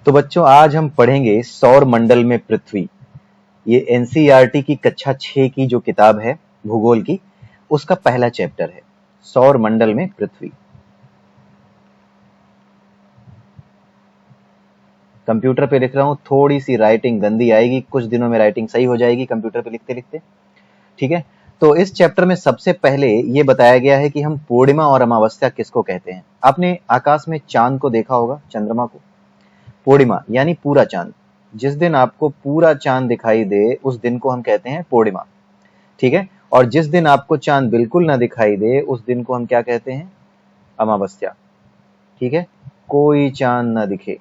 तो बच्चों आज हम पढ़ेंगे सौर मंडल में पृथ्वी। ये एनसीईआरटी की कक्षा 6 की जो किताब है भूगोल की, उसका पहला चैप्टर है सौर मंडल में पृथ्वी। कंप्यूटर पे लिख रहा हूं, थोड़ी सी राइटिंग गंदी आएगी, कुछ दिनों में राइटिंग सही हो जाएगी कंप्यूटर पे लिखते लिखते। ठीक है, तो इस चैप्टर में सबसे पहले ये बताया गया है कि हम पूर्णिमा और अमावस्या किसको कहते हैं। आपने आकाश में चांद को देखा होगा, चंद्रमा को। पूर्णिमा यानी पूरा चांद, जिस दिन आपको पूरा चांद दिखाई दे उस दिन को हम कहते हैं पूर्णिमा। ठीक है, और जिस दिन आपको चांद बिल्कुल ना दिखाई दे उस दिन को हम क्या कहते हैं, अमावस्या। ठीक है, कोई चांद ना दिखे,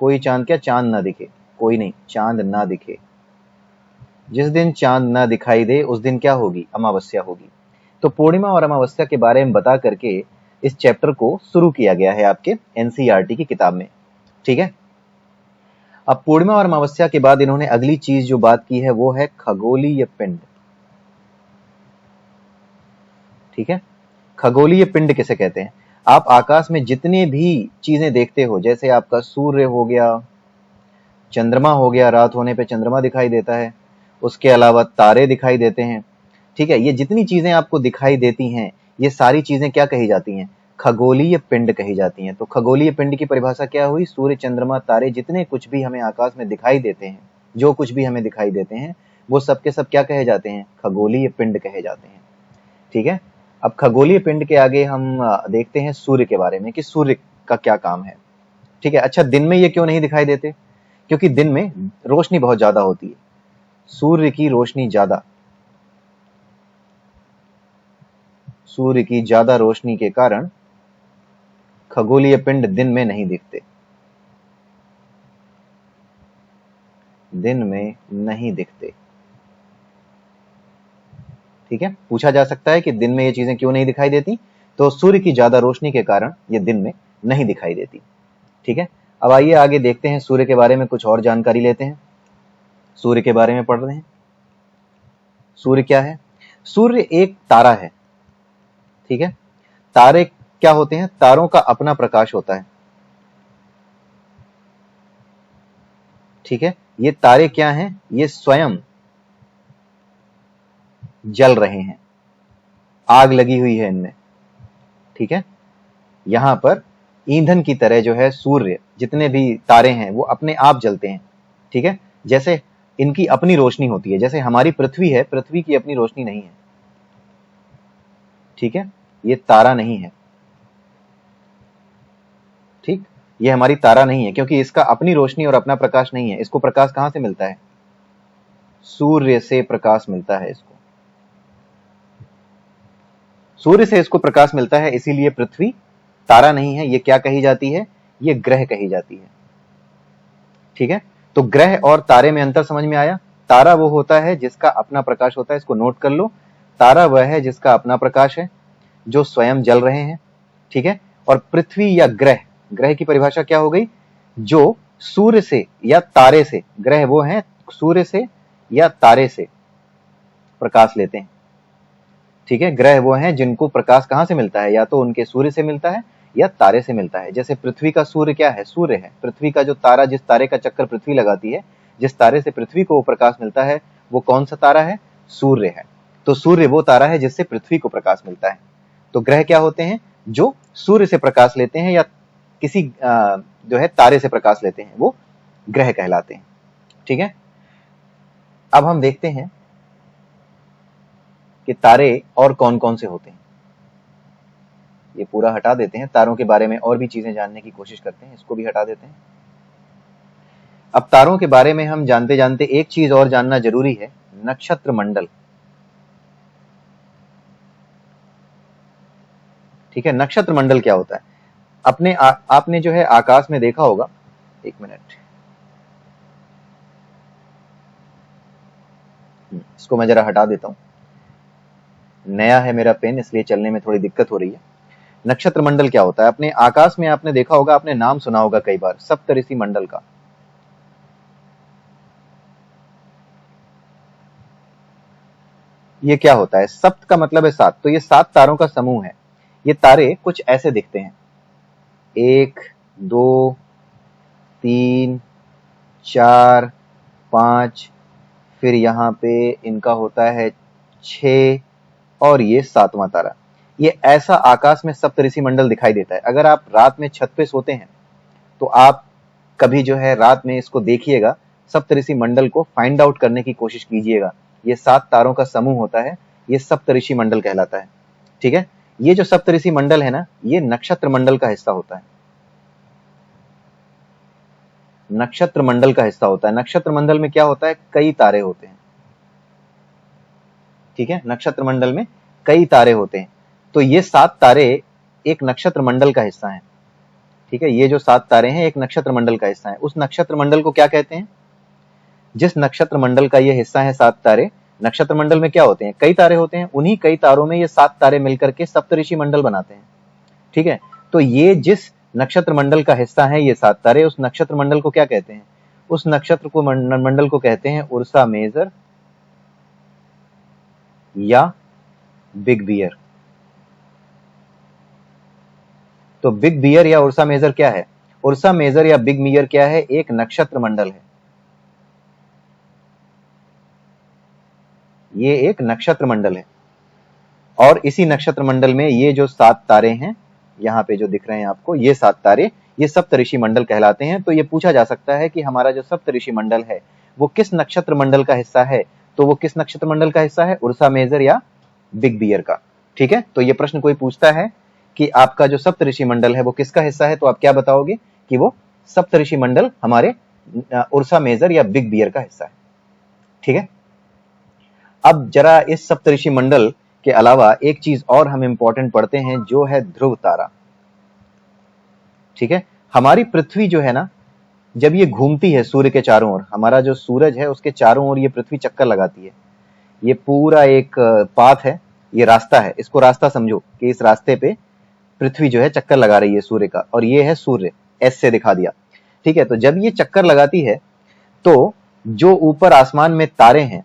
कोई चांद क्या, चांद ना दिखे, कोई नहीं, चांद ना दिखे। जिस दिन चांद ना दिखाई दे उस दिन क्या होगी, अमावस्या होगी। तो पूर्णिमा और अमावस्या के बारे में बता करके इस चैप्टर को शुरू किया गया है आपके एनसीईआरटी की किताब में। ठीक है, अब पूर्णिमा और अमावस्या के बाद इन्होंने अगली चीज जो बात की है वो है खगोलीय पिंड। ठीक है, खगोलीय पिंड किसे कहते हैं। आप आकाश में जितने भी चीजें देखते हो, जैसे आपका सूर्य हो गया, चंद्रमा हो गया, रात होने पे चंद्रमा दिखाई देता है, उसके अलावा तारे दिखाई देते हैं। ठीक है, ये जितनी चीजें आपको दिखाई देती हैं ये सारी चीजें क्या कही जाती हैं, खगोलीय पिंड कही जाती हैं। तो खगोलीय पिंड की परिभाषा क्या हुई, सूर्य चंद्रमा तारे जितने कुछ भी हमें आकाश में दिखाई देते हैं, जो कुछ भी हमें दिखाई देते हैं वो सब के सब क्या कहे जाते हैं, खगोलीय पिंड कहे जाते हैं। ठीक है, अब खगोलीय पिंड के आगे हम देखते हैं सूर्य के बारे में कि सूर्य का क्या काम है। ठीक है, अच्छा दिन में ये क्यों नहीं दिखाई देते, क्योंकि दिन में रोशनी बहुत ज्यादा होती है, सूर्य की रोशनी ज्यादा, सूर्य की ज्यादा रोशनी के कारण खगोलीय पिंड दिन में नहीं दिखते, दिन में नहीं दिखते। ठीक है, पूछा जा सकता है कि दिन में ये चीजें क्यों नहीं दिखाई देती, तो सूर्य की ज्यादा रोशनी के कारण ये दिन में नहीं दिखाई देती। ठीक है, अब आइए आगे देखते हैं, सूर्य के बारे में कुछ और जानकारी लेते हैं। सूर्य के बारे में पढ़ रहे हैं। सूर्य क्या है, सूर्य एक तारा है। ठीक है, तारे क्या होते हैं, तारों का अपना प्रकाश होता है। ठीक है, ये तारे क्या हैं, ये स्वयं जल रहे हैं, आग लगी हुई है इनमें। ठीक है, यहां पर ईंधन की तरह जो है सूर्य, जितने भी तारे हैं वो अपने आप जलते हैं। ठीक है, जैसे इनकी अपनी रोशनी होती है, जैसे हमारी पृथ्वी है, पृथ्वी की अपनी रोशनी नहीं है। ठीक है, ये तारा नहीं है। ठीक, ये हमारी तारा नहीं है क्योंकि इसका अपनी रोशनी और अपना प्रकाश नहीं है। इसको प्रकाश कहां से मिलता है, सूर्य से प्रकाश मिलता है इसको, सूर्य से इसको प्रकाश मिलता है। इसीलिए पृथ्वी तारा नहीं है, ये क्या कही जाती है, ये ग्रह कही जाती है। ठीक है, तो ग्रह और तारे में अंतर समझ में आया। तारा वो होता है जिसका अपना प्रकाश होता है, इसको नोट कर लो, तारा वह है जिसका अपना प्रकाश है, जो स्वयं जल रहे हैं। ठीक है, और पृथ्वी या ग्रह, ग्रह की परिभाषा क्या हो गई, जो सूर्य से या तारे से, ग्रह वो हैं सूर्य से या तारे से प्रकाश लेते हैं। ठीक है, ग्रह वो हैं जिनको प्रकाश कहां से मिलता है, या तो उनके सूर्य से मिलता है या तारे से मिलता है। जैसे पृथ्वी का सूर्य क्या है, सूर्य है। पृथ्वी का जो तारा, जिस तारे का चक्कर पृथ्वी लगाती है, जिस तारे से पृथ्वी को प्रकाश मिलता है, वो कौन सा तारा है, सूर्य है। तो सूर्य वो तारा है जिससे पृथ्वी को प्रकाश मिलता है। तो ग्रह क्या होते हैं, जो सूर्य से प्रकाश लेते हैं या किसी जो है तारे से प्रकाश लेते हैं, वो ग्रह कहलाते हैं। ठीक है, अब हम देखते हैं कि तारे और कौन कौन से होते हैं। ये पूरा हटा देते हैं, तारों के बारे में और भी चीजें जानने की कोशिश करते हैं, इसको भी हटा देते हैं। अब तारों के बारे में हम जानते जानते एक चीज और जानना जरूरी है, नक्षत्र मंडल। ठीक है, नक्षत्र मंडल क्या होता है, आपने जो है आकाश में देखा होगा, एक मिनट, इसको मैं जरा हटा देता हूं, नया है मेरा पेन इसलिए चलने में थोड़ी दिक्कत हो रही है। नक्षत्र मंडल क्या होता है, अपने आकाश में आपने देखा होगा, आपने नाम सुना होगा कई बार, सप्तऋषि मंडल का। ये क्या होता है, सप्त का मतलब है सात, तो ये 7 तारों का समूह है। ये तारे कुछ ऐसे दिखते हैं, 1 2 3, 4, 5, फिर यहाँ पे इनका होता है 6 और ये 7वां तारा। ये ऐसा आकाश में सप्तऋषि मंडल दिखाई देता है। अगर आप रात में छत पे सोते हैं तो आप कभी जो है रात में इसको देखिएगा, सप्तऋषि मंडल को फाइंड आउट करने की कोशिश कीजिएगा। ये 7 तारों का समूह होता है, ये सप्तऋषि मंडल कहलाता है। ठीक है, ये जो सप्तऋषि मंडल है ना, ये नक्षत्र मंडल का हिस्सा होता है। नक्षत्र मंडल का हिस्सा होता है। नक्षत्र मंडल में क्या होता है, कई तारे होते हैं। ठीक है, नक्षत्र मंडल में कई तारे होते हैं। तो ये 7 तारे एक नक्षत्र मंडल का हिस्सा हैं। ठीक है, ये जो 7 तारे हैं एक नक्षत्र मंडल का हिस्सा है। उस नक्षत्र मंडल को क्या कहते हैं, जिस नक्षत्र मंडल का ये हिस्सा है 7 तारे, नक्षत्र मंडल में क्या होते हैं, कई तारे होते हैं। उन्हीं कई तारों में ये 7 तारे मिलकर के सप्तऋषि मंडल बनाते हैं। ठीक है, तो ये जिस नक्षत्र मंडल का हिस्सा है ये 7 तारे, उस नक्षत्र मंडल को क्या कहते हैं, उस नक्षत्र को मंडल को कहते हैं उर्सा मेजर या बिग बियर। तो बिग बियर या उर्सा मेजर क्या है, उर्सा मेजर या बिग बियर क्या है, एक नक्षत्र मंडल है। ये एक नक्षत्र मंडल है और इसी नक्षत्र मंडल में ये जो 7 तारे हैं, यहाँ पे जो दिख रहे हैं आपको, ये 7 तारे, ये सप्तऋषि मंडल कहलाते हैं। तो ये पूछा जा सकता है कि हमारा जो सप्तऋषि मंडल है वो किस नक्षत्र मंडल का हिस्सा है, तो वो किस नक्षत्र मंडल का हिस्सा है, उर्सा मेजर या बिग बियर का। ठीक है, तो ये प्रश्न कोई पूछता है कि आपका जो सप्तऋषि मंडल है वो किसका हिस्सा है, तो आप क्या बताओगे कि वो सप्तऋषि मंडल हमारे उर्सा मेजर या बिग बियर का हिस्सा है। ठीक है, अब जरा इस सप्तऋषि मंडल के अलावा एक चीज और हम इंपॉर्टेंट पढ़ते हैं, जो है ध्रुव तारा। ठीक है, हमारी पृथ्वी जो है ना, जब ये घूमती है सूर्य के चारों ओर, हमारा जो सूरज है उसके चारों ओर ये पृथ्वी चक्कर लगाती है। ये पूरा एक पाथ है, ये रास्ता है, इसको रास्ता समझो कि इस रास्ते पे पृथ्वी जो है चक्कर लगा रही है सूर्य का, और ये है सूर्य, एस से दिखा दिया। ठीक है, तो जब ये चक्कर लगाती है तो जो ऊपर आसमान में तारे हैं,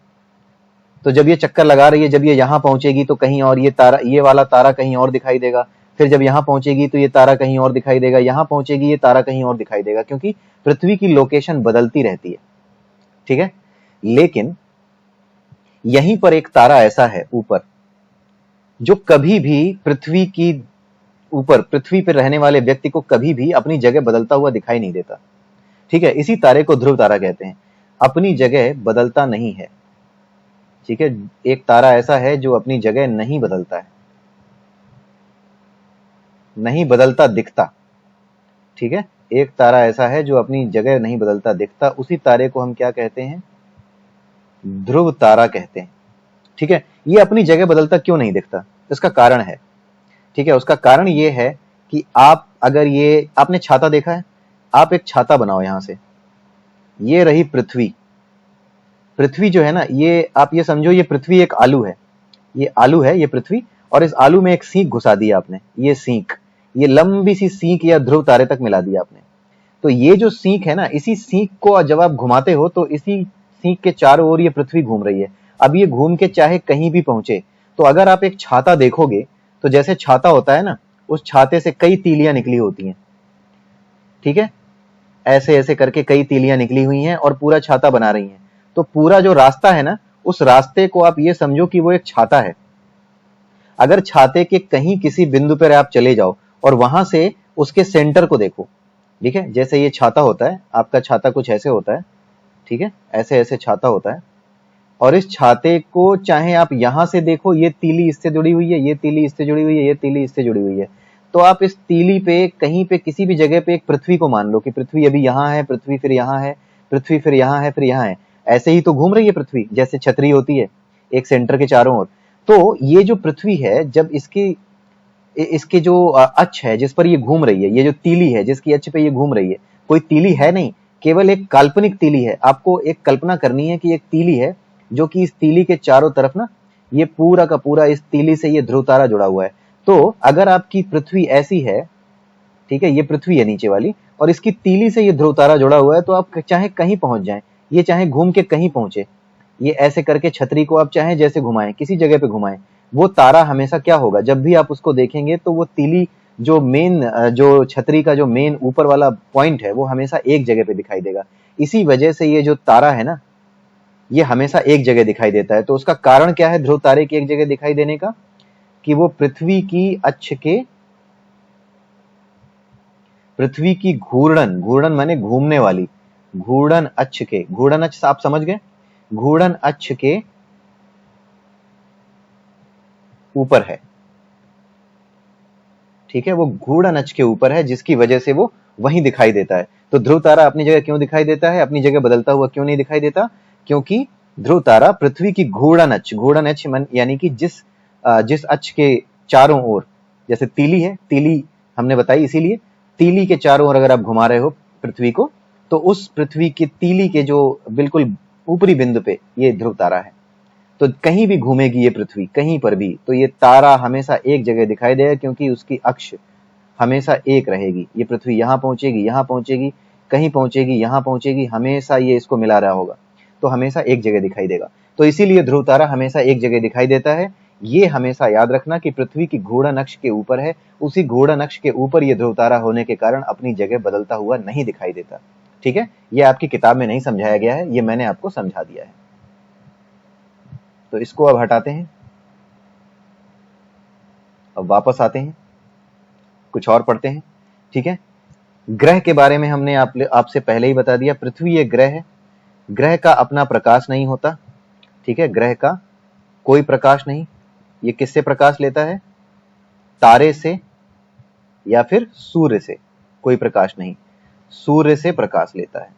तो जब ये चक्कर लगा रही है, जब ये यहां पहुंचेगी तो कहीं और ये तारा, ये वाला तारा कहीं और दिखाई देगा, फिर जब यहां पहुंचेगी तो ये तारा कहीं और दिखाई देगा, यहां पहुंचेगी ये तारा कहीं और दिखाई देगा, क्योंकि पृथ्वी की लोकेशन बदलती रहती है। ठीक है, लेकिन यहीं पर एक तारा ऐसा है ऊपर, जो कभी भी पृथ्वी की ऊपर, पृथ्वी पर रहने वाले व्यक्ति को कभी भी अपनी जगह बदलता हुआ दिखाई नहीं देता। ठीक है, इसी तारे को ध्रुव तारा कहते हैं, अपनी जगह बदलता नहीं है। ठीक है, एक तारा ऐसा है जो अपनी जगह नहीं बदलता है, नहीं बदलता दिखता। ठीक है, एक तारा ऐसा है जो अपनी जगह नहीं बदलता दिखता, उसी तारे को हम क्या कहते हैं, ध्रुव तारा कहते हैं। ठीक है, ये अपनी जगह बदलता क्यों नहीं दिखता, इसका कारण है। ठीक है, उसका कारण ये है कि आप अगर ये, आपने छाता देखा है, आप एक छाता बनाओ यहां से, ये रही पृथ्वी। पृथ्वी जो है ना, ये आप ये समझो, ये पृथ्वी एक आलू है, ये आलू है, ये पृथ्वी, और इस आलू में एक सींक घुसा दी आपने, ये सींक, ये लंबी सी सींक या ध्रुव तारे तक मिला दिया आपने। तो ये जो सींक है ना, इसी सींक को जब आप घुमाते हो तो इसी सींक के चारों ओर ये पृथ्वी घूम रही है। अब ये घूम के चाहे कहीं भी पहुंचे, तो अगर आप एक छाता देखोगे तो जैसे छाता होता है ना, उस छाते से कई तीलियां निकली होती हैं। ठीक है, ऐसे ऐसे करके कई तीलियां निकली हुई हैं और पूरा छाता बना रही हैं। तो पूरा जो रास्ता है ना, उस रास्ते को आप ये समझो कि वो एक छाता है। अगर छाते के कहीं किसी बिंदु पर आप चले जाओ और वहां से उसके सेंटर को देखो, ठीक है, जैसे ये छाता होता है, आपका छाता कुछ ऐसे होता है। ठीक है, ऐसे ऐसे छाता होता है, और इस छाते को चाहे आप यहां से देखो, ये तीली इससे जुड़ी हुई है, ये तीली इससे जुड़ी हुई है, ये तीली इससे जुड़ी हुई है, तो आप इस तीली पे कहीं पे किसी भी जगह पे एक पृथ्वी को मान लो कि पृथ्वी अभी यहाँ है, पृथ्वी फिर यहाँ है, पृथ्वी फिर यहाँ है, फिर यहाँ है। ऐसे ही तो घूम रही है पृथ्वी, जैसे छतरी होती है एक सेंटर के चारों ओर। तो ये जो पृथ्वी है, जब इसके जो अक्ष है जिस पर ये घूम रही है, ये जो तीली है जिसकी अक्ष पे ये घूम रही है, कोई तीली है नहीं, केवल एक काल्पनिक तीली है। आपको एक कल्पना करनी है कि एक तीली है, जो कि इस तीली के चारों तरफ ना, ये पूरा का पूरा इस तीली से ये ध्रुव तारा जुड़ा हुआ है। तो अगर आपकी पृथ्वी ऐसी है, ठीक है, ये पृथ्वी है नीचे वाली, और इसकी तीली से ये ध्रुव तारा जुड़ा हुआ है, तो आप चाहे कहीं पहुंच जाएं, ये चाहे घूम के कहीं पहुंचे, ये ऐसे करके छतरी को आप चाहे जैसे घुमाएं, किसी जगह पे घुमाएं, वो तारा हमेशा क्या होगा, जब भी आप उसको देखेंगे तो वो तीली जो छतरी का जो मेन ऊपर वाला पॉइंट है वो हमेशा एक जगह पे दिखाई देगा। इसी वजह से ये जो तारा है ना, ये हमेशा एक जगह दिखाई देता है। तो उसका कारण क्या है ध्रुव तारे के एक जगह दिखाई देने का? कि वो पृथ्वी की घूर्णन, घूर्णन माने घूमने वाली, घूर्णन अक्ष आप समझ गए, घूर्णन अक्ष के ऊपर है। ठीक है, वो घूर्णन अक्ष के ऊपर है, जिसकी वजह से वो वहीं दिखाई देता है। तो ध्रुव तारा अपनी जगह क्यों दिखाई देता है, अपनी जगह बदलता हुआ क्यों नहीं दिखाई देता? क्योंकि ध्रुव तारा पृथ्वी की घूर्णन अक्ष यानी कि जिस अक्ष के चारों ओर, जैसे तीली है, तीली हमने बताई, इसीलिए तीली के चारों ओर अगर आप घुमा रहे हो पृथ्वी को, तो उस पृथ्वी की तीली के जो बिल्कुल ऊपरी बिंदु पे ये ध्रुव तारा है। तो कहीं भी घूमेगी ये पृथ्वी, कहीं पर भी, तो ये तारा हमेशा एक जगह दिखाई देगा, क्योंकि उसकी अक्ष हमेशा एक रहेगी। ये पृथ्वी यहां पहुंचेगी, यहां पहुंचेगी, कहीं पहुंचेगी, यहां पहुंचेगी, हमेशा ये इसको मिला रहा होगा, तो हमेशा एक जगह दिखाई देगा। तो इसीलिए ध्रुव तारा हमेशा एक जगह दिखाई देता है। ये हमेशा याद रखना कि पृथ्वी की घूर्णन अक्ष के ऊपर है, उसी घूर्णन अक्ष के ऊपर ये ध्रुव तारा होने के कारण अपनी जगह बदलता हुआ नहीं दिखाई देता। ठीक है, ये आपकी किताब में नहीं समझाया गया है, ये मैंने आपको समझा दिया है। तो इसको अब हटाते हैं, अब वापस आते हैं, कुछ और पढ़ते हैं। ठीक है, ग्रह के बारे में हमने आपसे पहले ही बता दिया। पृथ्वी एक ग्रह है, ग्रह का अपना प्रकाश नहीं होता। ठीक है, ग्रह का कोई प्रकाश नहीं। ये किससे प्रकाश लेता है? तारे से या फिर सूर्य से। कोई प्रकाश नहीं, सूर्य से प्रकाश लेता है।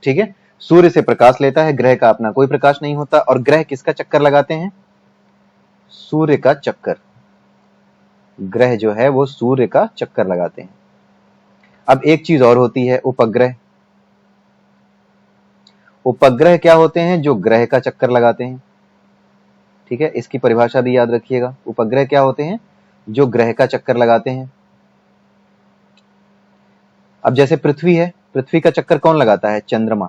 ठीक है, सूर्य से प्रकाश लेता है, ग्रह का अपना कोई प्रकाश नहीं होता। और ग्रह किसका चक्कर लगाते हैं? सूर्य का चक्कर। ग्रह जो है वो सूर्य का चक्कर लगाते हैं। अब एक चीज और होती है, उपग्रह। उपग्रह क्या होते हैं? जो ग्रह का चक्कर लगाते हैं। ठीक है, इसकी परिभाषा भी याद रखिएगा। उपग्रह क्या होते हैं? जो ग्रह का चक्कर लगाते हैं। अब जैसे पृथ्वी है, पृथ्वी का चक्कर कौन लगाता है? चंद्रमा।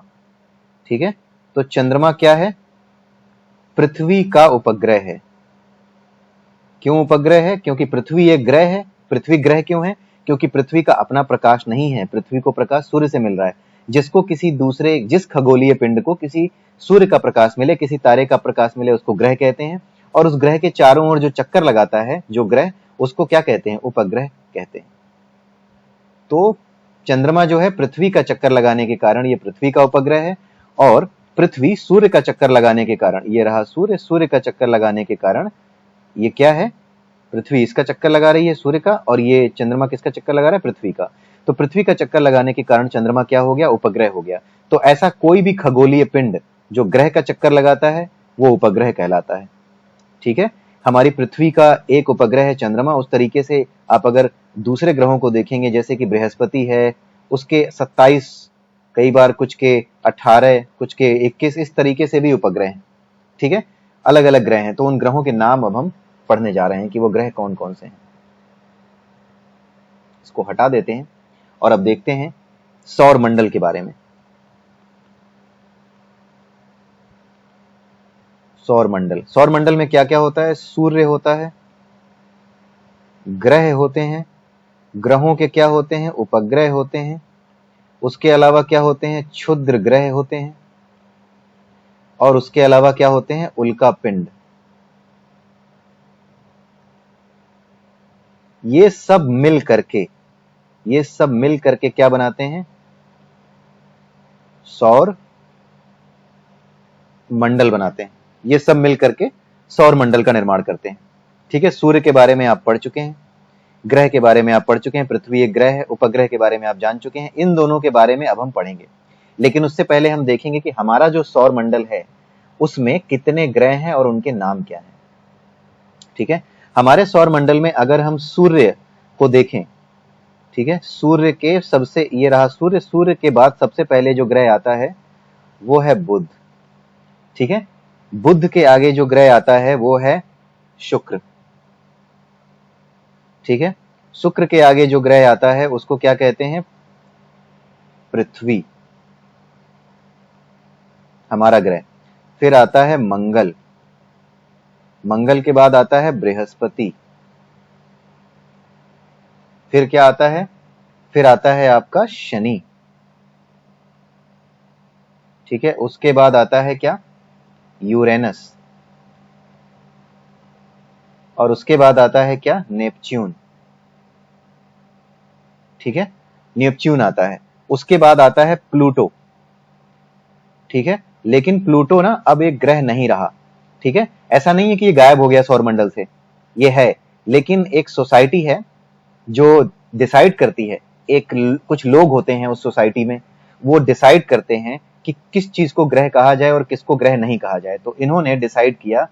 ठीक है, तो चंद्रमा क्या है? पृथ्वी का उपग्रह है। क्यों उपग्रह है? क्योंकि पृथ्वी एक ग्रह है। पृथ्वी ग्रह क्यों है? क्योंकि पृथ्वी का अपना प्रकाश नहीं है, पृथ्वी को प्रकाश सूर्य से मिल रहा है। जिस खगोलीय पिंड को किसी सूर्य का प्रकाश मिले, किसी तारे का प्रकाश मिले, उसको ग्रह कहते हैं। और उस ग्रह के चारों ओर जो चक्कर लगाता है जो ग्रह, उसको क्या कहते हैं? उपग्रह कहते हैं। तो चंद्रमा जो है पृथ्वी का चक्कर लगाने के कारण ये पृथ्वी का उपग्रह है, और पृथ्वी सूर्य का चक्कर लगाने के कारण, ये रहा सूर्य, सूर्य का चक्कर लगाने के कारण ये क्या है? पृथ्वी इसका चक्कर लगा रही है सूर्य का, और ये चंद्रमा किसका चक्कर लगा रहा है? पृथ्वी का। तो पृथ्वी का चक्कर लगाने के कारण चंद्रमा क्या हो गया? उपग्रह हो गया। तो ऐसा कोई भी खगोलीय पिंड जो ग्रह का चक्कर लगाता है वो उपग्रह कहलाता है। ठीक है, हमारी पृथ्वी का एक उपग्रह है चंद्रमा। उस तरीके से आप अगर दूसरे ग्रहों को देखेंगे, जैसे कि बृहस्पति है, उसके 27, कई बार कुछ के 18, कुछ के 21, इस तरीके से भी उपग्रह हैं। ठीक है, अलग अलग ग्रह हैं। तो उन ग्रहों के नाम अब हम पढ़ने जा रहे हैं कि वो ग्रह कौन कौन से हैं। इसको हटा देते हैं और अब देखते हैं सौर मंडल के बारे में। सौर मंडल में क्या क्या होता है? सूर्य होता है, ग्रह होते हैं, ग्रहों के क्या होते हैं? उपग्रह होते हैं। उसके अलावा क्या होते हैं? क्षुद्र ग्रह होते हैं। और उसके अलावा क्या होते हैं? उल्का पिंड। ये सब मिल करके क्या बनाते हैं? सौर मंडल बनाते हैं। ये सब मिल करके सौर मंडल का निर्माण करते हैं। ठीक है, सूर्य के बारे में आप पढ़ चुके हैं, ग्रह के बारे में आप पढ़ चुके हैं, पृथ्वी एक ग्रह है, उपग्रह के बारे में आप जान चुके हैं। इन दोनों के बारे में अब हम पढ़ेंगे, लेकिन उससे पहले हम देखेंगे कि हमारा जो सौर मंडल है उसमें कितने ग्रह हैं और उनके नाम क्या हैं। ठीक है, हमारे सौर मंडल में अगर हम सूर्य को देखें, ठीक है, सूर्य के सबसे, ये रहा सूर्य, सूर्य के बाद सबसे पहले जो ग्रह आता है वो है बुध। ठीक है, बुध के आगे जो ग्रह आता है वो है शुक्र। ठीक है, शुक्र के आगे जो ग्रह आता है उसको क्या कहते हैं? पृथ्वी, हमारा ग्रह। फिर आता है मंगल, मंगल के बाद आता है बृहस्पति, फिर क्या आता है, फिर आता है आपका शनि, ठीक है। उसके बाद आता है क्या, यूरेनस, और उसके बाद आता है क्या, नेपच्यून, ठीक है, नेपच्यून आता है। उसके बाद आता है प्लूटो, ठीक है। लेकिन प्लूटो ना अब एक ग्रह नहीं रहा, ठीक है। ऐसा नहीं है कि ये गायब हो गया सौरमंडल से, ये है, लेकिन एक सोसाइटी है जो डिसाइड करती है, कुछ लोग होते हैं उस सोसाइटी में, वो डिसाइड करते हैं कि किस चीज को ग्रह कहा जाए और किसको ग्रह नहीं कहा जाए। तो इन्होंने डिसाइड किया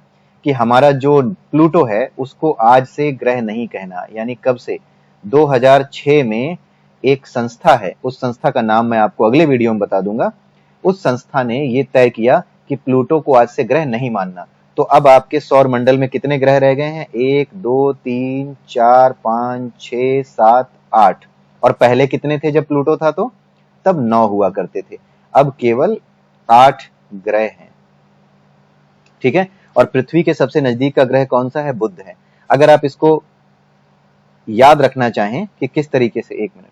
कि हमारा जो प्लूटो है उसको आज से ग्रह नहीं कहना, यानी कब से, 2006 में एक संस्था है, उस संस्था का नाम मैं आपको अगले वीडियो में बता दूंगा। उस संस्था ने ये तय किया कि प्लूटो को आज से ग्रह नहीं मानना। तो अब आपके सौर मंडल में कितने ग्रह रह गए हैं, 1 2 3 4 5 6 7 8, और पहले कितने थे जब प्लूटो था, तो तब 9 हुआ करते थे, अब केवल 8 ग्रह हैं, ठीक है। और पृथ्वी के सबसे नजदीक का ग्रह कौन सा है, बुध है। अगर आप इसको याद रखना चाहें कि किस तरीके से, एक मिनट,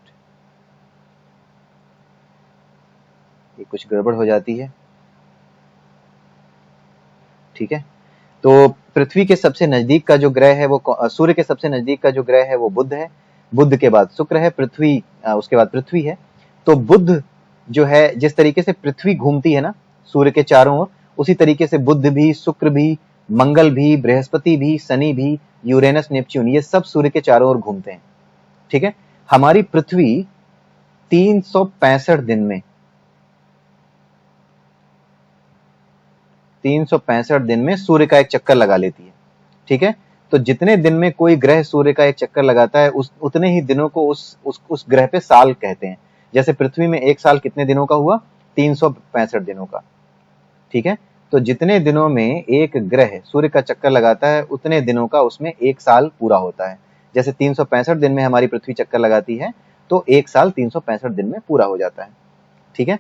ये कुछ गड़बड़ हो जाती है, ठीक है। तो पृथ्वी के सबसे नजदीक का जो ग्रह है वो, सूर्य के सबसे नजदीक का जो ग्रह है वो बुध है, बुध के बाद शुक्र है, पृथ्वी उसके बाद पृथ्वी है। तो बुध जो है, जिस तरीके से पृथ्वी घूमती है ना सूर्य के चारों ओर, उसी तरीके से बुध भी, शुक्र भी, मंगल भी, बृहस्पति भी, शनि भी, यूरेनस, नेपच्यून, ये सब सूर्य के चारों ओर घूमते हैं, ठीक है। हमारी पृथ्वी 365 दिन में 365 दिन में सूर्य का एक चक्कर लगा लेती है, ठीक है। तो जितने दिन में कोई ग्रह सूर्य का एक चक्कर लगाता है, उतने ही दिनों को उस ग्रह पे साल कहते हैं। जैसे पृथ्वी में एक साल कितने दिनों का हुआ, 365 दिनों का, ठीक है। तो जितने दिनों में एक ग्रह सूर्य का चक्कर लगाता है, उतने दिनों का उसमें एक साल पूरा होता है। जैसे 365 दिन में हमारी पृथ्वी चक्कर लगाती है, तो एक साल 365 दिन में पूरा हो जाता है, ठीक है।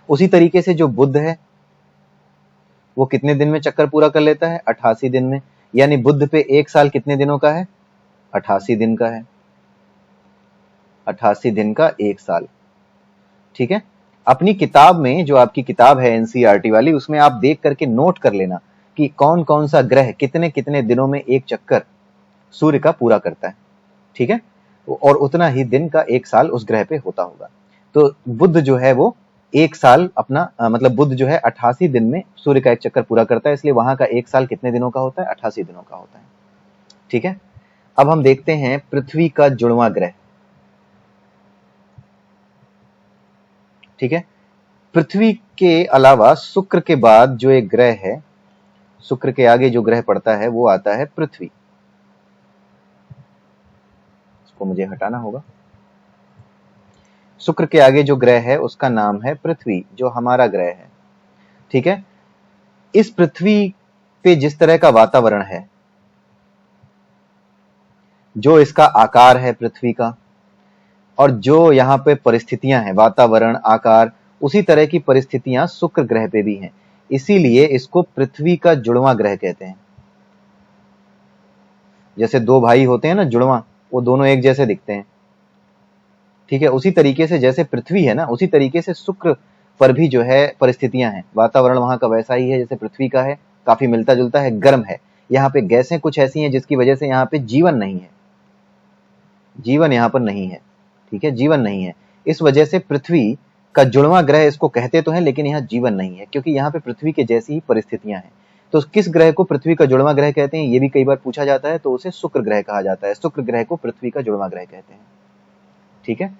उसी तरीके से जो बुध है वो कितने दिन में चक्कर पूरा कर लेता है, 88 दिन में। यानी बुध पे एक साल कितने दिनों का है, 88 दिन का है, 88 दिन का एक साल, ठीक है। अपनी किताब में, जो आपकी किताब है एनसीईआरटी वाली, उसमें आप देख करके नोट कर लेना कि कौन कौन सा ग्रह कितने कितने दिनों में एक चक्कर सूर्य का पूरा करता है, ठीक है। और उतना ही दिन का एक साल उस ग्रह पे होता होगा। तो बुध जो है वो एक साल अपना मतलब बुध जो है 88 दिन में सूर्य का एक चक्कर पूरा करता है, इसलिए वहां का एक साल कितने दिनों का होता है, 88 दिनों का होता है, ठीक है। अब हम देखते हैं पृथ्वी का जुड़वां ग्रह, ठीक है। पृथ्वी के अलावा शुक्र के बाद जो एक ग्रह है, शुक्र के आगे जो ग्रह पड़ता है वो आता है पृथ्वी, इसको मुझे हटाना होगा। शुक्र के आगे जो ग्रह है उसका नाम है पृथ्वी, जो हमारा ग्रह है, ठीक है। इस पृथ्वी पे जिस तरह का वातावरण है, जो इसका आकार है पृथ्वी का, और जो यहाँ पे परिस्थितियां हैं, वातावरण, आकार, उसी तरह की परिस्थितियां शुक्र ग्रह पे भी हैं। इसीलिए इसको पृथ्वी का जुड़वां ग्रह कहते हैं। जैसे दो भाई होते हैं ना जुड़वां, वो दोनों एक जैसे दिखते हैं, ठीक है। उसी तरीके से जैसे पृथ्वी है ना, उसी तरीके से शुक्र पर भी जो है परिस्थितियां हैं, वातावरण वहां का वैसा ही है जैसे पृथ्वी का है, काफी मिलता जुलता है, गर्म है। यहाँ पे गैसें कुछ ऐसी हैं जिसकी वजह से यहाँ पे जीवन नहीं है, जीवन यहाँ पर नहीं है, ठीक है, जीवन नहीं है। इस वजह से पृथ्वी का जुड़वां ग्रह इसको कहते तो हैं, लेकिन यहाँ जीवन नहीं है, क्योंकि यहाँ पे पृथ्वी के जैसी ही परिस्थितियां हैं। तो किस ग्रह को पृथ्वी का जुड़वां ग्रह कहते हैं, ये भी कई बार पूछा जाता है, तो उसे शुक्र ग्रह कहा जाता है। शुक्र ग्रह को पृथ्वी का जुड़वां ग्रह कहते हैं, ठीक है।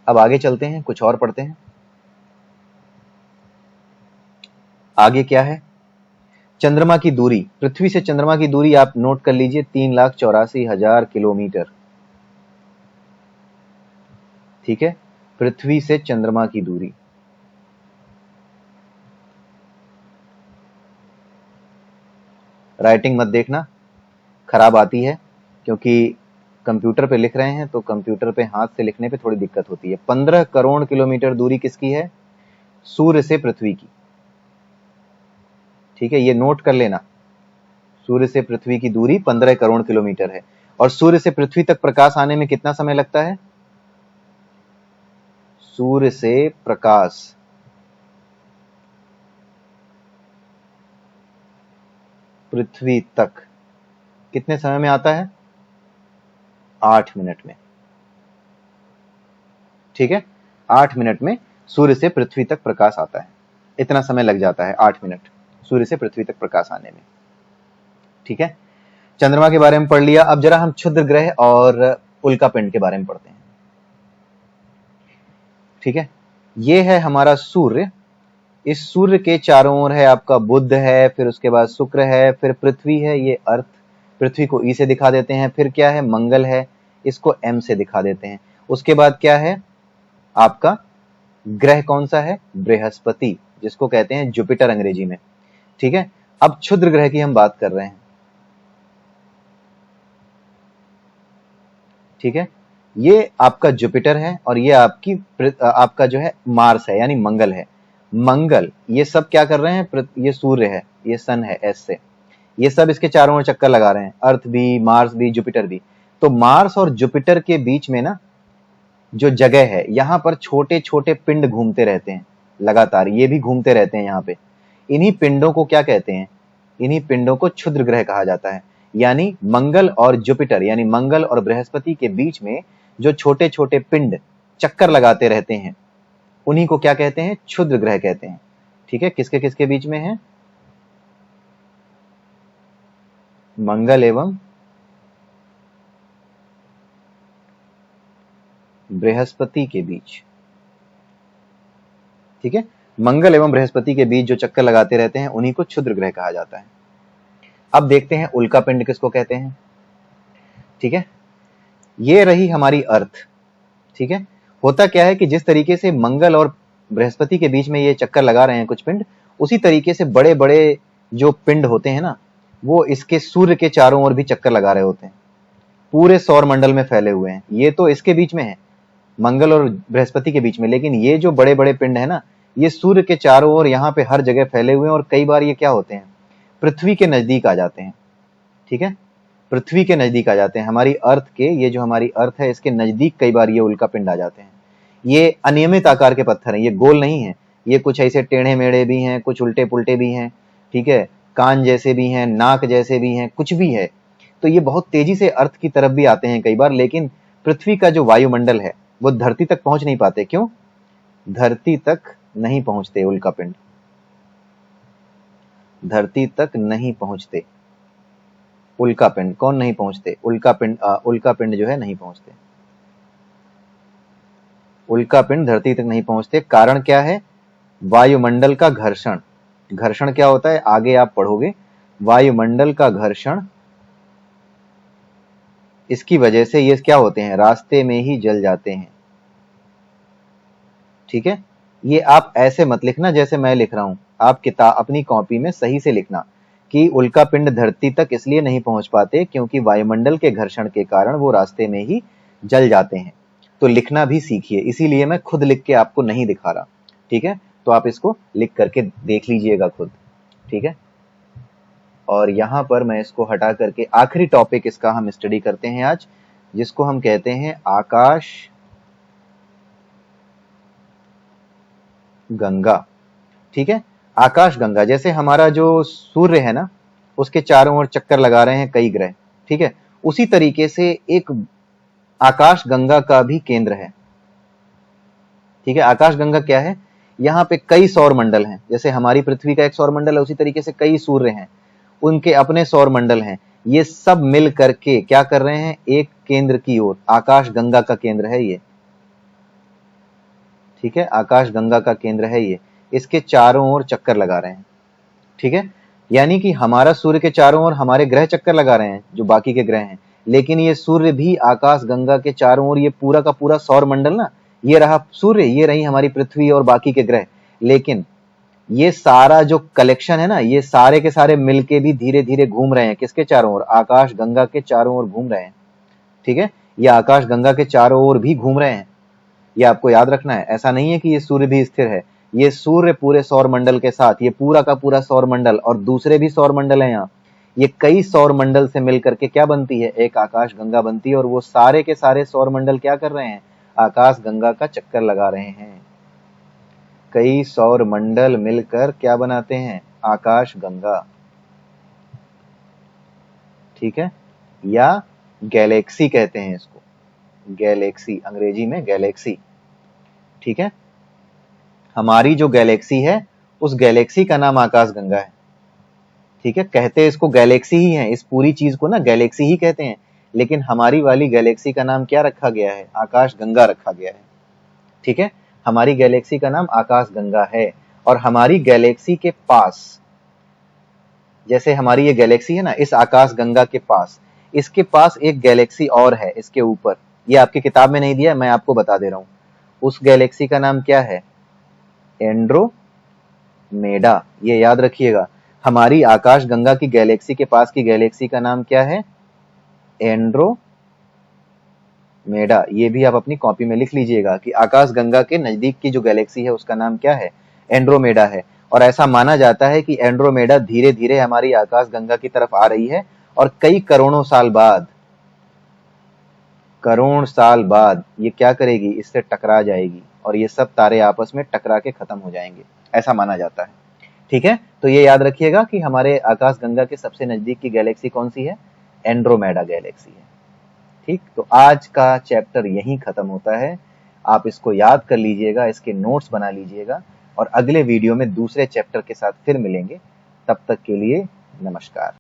अब आगे चलते हैं, कुछ और पढ़ते हैं। आगे क्या है, चंद्रमा की दूरी, पृथ्वी से चंद्रमा की दूरी आप नोट कर लीजिए, 3,84,000 किलोमीटर, ठीक है। पृथ्वी से चंद्रमा की दूरी, राइटिंग मत देखना, खराब आती है, क्योंकि कंप्यूटर पे लिख रहे हैं तो कंप्यूटर पे हाथ से लिखने पे थोड़ी दिक्कत होती है। 15 करोड़ किलोमीटर दूरी किसकी है, सूर्य से पृथ्वी की, ठीक है, ये नोट कर लेना। सूर्य से पृथ्वी की दूरी 15 करोड़ किलोमीटर है और सूर्य से पृथ्वी तक प्रकाश आने में कितना समय लगता है? सूर्य से प्रकाश पृथ्वी तक कितने समय में आता है? 8 मिनट में। ठीक है, 8 मिनट में सूर्य से पृथ्वी तक प्रकाश आता है। इतना समय लग जाता है, 8 मिनट सूर्य से पृथ्वी तक प्रकाश आने में। ठीक है, चंद्रमा के बारे में पढ़ लिया। अब जरा हम क्षुद्र ग्रह और उल्कापिंड के बारे में पढ़ते हैं। ठीक है, ये है हमारा सूर्य। इस सूर्य के चारों ओर है आपका बुध है, फिर उसके बाद शुक्र है, फिर पृथ्वी है, ये अर्थ। पृथ्वी को ई से दिखा देते हैं। फिर क्या है? मंगल है, इसको एम से दिखा देते हैं। उसके बाद क्या है आपका ग्रह? कौन सा है? बृहस्पति, जिसको कहते हैं जुपिटर अंग्रेजी में। ठीक है, अब क्षुद्र ग्रह की हम बात कर रहे हैं। ठीक है, ये आपका जुपिटर है और ये आपका जो है मार्स है, यानी मंगल है। मंगल, ये सब क्या कर रहे हैं? ये सूर्य है, ये सन है एस से, ये सब इसके चारों ओर चक्कर लगा रहे हैं। अर्थ भी, मार्स भी, जुपिटर भी। तो मार्स और जुपिटर के बीच में ना जो जगह है, यहां पर छोटे छोटे पिंड घूमते रहते हैं लगातार, ये भी घूमते रहते हैं यहाँ पे। इन्हीं पिंडों को क्या कहते हैं? इन्हीं पिंडों को क्षुद्र ग्रह कहा जाता है। यानी मंगल और जुपिटर, यानी मंगल और बृहस्पति के बीच में जो छोटे छोटे पिंड चक्कर लगाते रहते हैं, उन्हीं को क्या कहते हैं? क्षुद्र ग्रह कहते हैं। ठीक है, किसके किसके बीच में है? मंगल एवं बृहस्पति के बीच। ठीक है, मंगल एवं बृहस्पति के बीच जो चक्कर लगाते रहते हैं, उन्हीं को क्षुद्र ग्रह कहा जाता है। अब देखते हैं उल्कापिंड किसको कहते हैं। ठीक है, ये रही हमारी अर्थ। ठीक है, होता क्या है कि जिस तरीके से मंगल और बृहस्पति के बीच में ये चक्कर लगा रहे हैं कुछ पिंड, उसी तरीके से बड़े बड़े जो पिंड होते हैं ना, वो इसके सूर्य के चारों ओर भी चक्कर लगा रहे होते हैं, पूरे सौर मंडल में फैले हुए हैं। ये तो इसके बीच में है, मंगल और बृहस्पति के बीच में, लेकिन ये जो बड़े बड़े पिंड है ना, ये सूर्य के चारों ओर यहाँ पे हर जगह फैले हुए हैं और कई बार ये क्या होते हैं? पृथ्वी के नजदीक आ जाते हैं। ठीक है, पृथ्वी के नजदीक आ जाते हैं। हमारी अर्थ के, ये जो हमारी अर्थ है, इसके नजदीक कई बार ये उल्कापिंड आ जाते हैं। ये अनियमित आकार के पत्थर हैं, ये गोल नहीं है, ये कुछ ऐसे टेढ़े मेढ़े भी हैं, कुछ उल्टे पुल्टे भी हैं। ठीक है, कान जैसे भी हैं, नाक जैसे भी हैं, कुछ भी है। तो ये बहुत तेजी से अर्थ की तरफ भी आते हैं कई बार, लेकिन पृथ्वी का जो वायुमंडल है वो धरती तक पहुंच नहीं पाते। क्यों? धरती तक नहीं पहुंचते उल्कापिंड, धरती तक नहीं पहुंचते उल्कापिंड। कौन नहीं पहुंचते? उल्कापिंड जो है नहीं पहुंचते। उल्कापिंड धरती तक नहीं पहुंचते। कारण क्या है? वायुमंडल का घर्षण। घर्षण क्या होता है आगे आप पढ़ोगे। वायुमंडल का घर्षण, इसकी वजह से ये क्या होते हैं? रास्ते में ही जल जाते हैं। ठीक है, ये आप ऐसे मत लिखना जैसे मैं लिख रहा हूं, आप अपनी कॉपी में सही से लिखना कि उल्कापिंड धरती तक इसलिए नहीं पहुंच पाते क्योंकि वायुमंडल के घर्षण के कारण वो रास्ते में ही जल जाते हैं। तो लिखना भी सीखिए, इसीलिए मैं खुद लिख के आपको नहीं दिखा रहा। ठीक है, तो आप इसको लिख करके देख लीजिएगा खुद। ठीक है, और यहां पर मैं इसको हटा करके आखिरी टॉपिक इसका हम स्टडी करते हैं आज, जिसको हम कहते हैं आकाश गंगा। ठीक है, आकाश गंगा, जैसे हमारा जो सूर्य है ना, उसके चारों ओर चक्कर लगा रहे हैं कई ग्रह। ठीक है, उसी तरीके से एक आकाश गंगा का भी केंद्र है। ठीक है, आकाश गंगा क्या है? यहाँ पे कई सौर मंडल हैं, जैसे हमारी पृथ्वी का एक सौर मंडल है, उसी तरीके से कई सूर्य हैं, उनके अपने सौर मंडल हैं। ये सब मिल करके क्या कर रहे हैं? एक केंद्र की ओर, आकाश गंगा का केंद्र है ये। ठीक है, आकाश गंगा का केंद्र है ये, इसके चारों ओर चक्कर लगा रहे हैं। ठीक है, यानी कि हमारा सूर्य के चारों ओर हमारे ग्रह चक्कर लगा रहे हैं, जो बाकी के ग्रह हैं, लेकिन ये सूर्य भी आकाश गंगा के चारों ओर, ये पूरा का पूरा सौर मंडल ना, ये रहा सूर्य, ये रही हमारी पृथ्वी और बाकी के ग्रह, लेकिन ये सारा जो कलेक्शन है ना, ये सारे के सारे मिलके भी धीरे धीरे घूम रहे हैं किसके चारों ओर? आकाश गंगा के चारों ओर घूम रहे हैं। ठीक है, ये आकाश गंगा के चारों ओर भी घूम रहे हैं, ये आपको याद रखना है। ऐसा नहीं है कि ये सूर्य भी स्थिर है, ये सूर्य पूरे सौर मंडल के साथ, ये पूरा का पूरा सौर मंडल और दूसरे भी सौर मंडल हैं यहाँ, ये कई सौर मंडल से मिलकर के क्या बनती है, एक आकाश गंगा बनती है। और वो सारे के सारे सौर मंडल क्या कर रहे हैं, आकाश गंगा का चक्कर लगा रहे हैं। कई सौर मंडल मिलकर क्या बनाते हैं, आकाश गंगा। ठीक है, या गैलेक्सी कहते हैं इसको, गैलेक्सी, अंग्रेजी में गैलेक्सी। ठीक है, हमारी जो गैलेक्सी है उस गैलेक्सी का नाम आकाश गंगा है। ठीक है, कहते हैं इसको गैलेक्सी ही है, इस पूरी चीज को ना गैलेक्सी ही कहते हैं, लेकिन हमारी वाली गैलेक्सी का नाम क्या रखा गया है, आकाश गंगा रखा गया है। ठीक है, हमारी गैलेक्सी का नाम आकाश गंगा है। और हमारी गैलेक्सी के पास, जैसे हमारी ये गैलेक्सी है ना, इस आकाश गंगा के पास, इसके पास एक गैलेक्सी और है इसके ऊपर, ये आपकी किताब में नहीं दिया, मैं आपको बता दे रहा हूं। उस गैलेक्सी का नाम क्या है, एंड्रोमेडा। ये याद रखिएगा, हमारी आकाश गंगा की गैलेक्सी के पास की गैलेक्सी का नाम क्या है, एंड्रोमेडा। ये भी आप अपनी कॉपी में लिख लीजिएगा कि आकाश गंगा के नजदीक की जो गैलेक्सी है उसका नाम क्या है, एंड्रोमेडा है। और ऐसा माना जाता है कि एंड्रोमेडा धीरे धीरे हमारी आकाश गंगा की तरफ आ रही है और कई करोड़ों साल बाद, करोड़ साल बाद ये क्या करेगी, इससे टकरा जाएगी और ये सब तारे आपस में टकरा के खत्म हो जाएंगे, ऐसा माना जाता है। ठीक है, तो ये याद रखिएगा कि हमारे आकाश गंगा के सबसे नजदीक की गैलेक्सी कौन सी है, एंड्रोमेडा गैलेक्सी है। ठीक, तो आज का चैप्टर यहीं खत्म होता है। आप इसको याद कर लीजिएगा, इसके नोट्स बना लीजिएगा और अगले वीडियो में दूसरे चैप्टर के साथ फिर मिलेंगे। तब तक के लिए नमस्कार।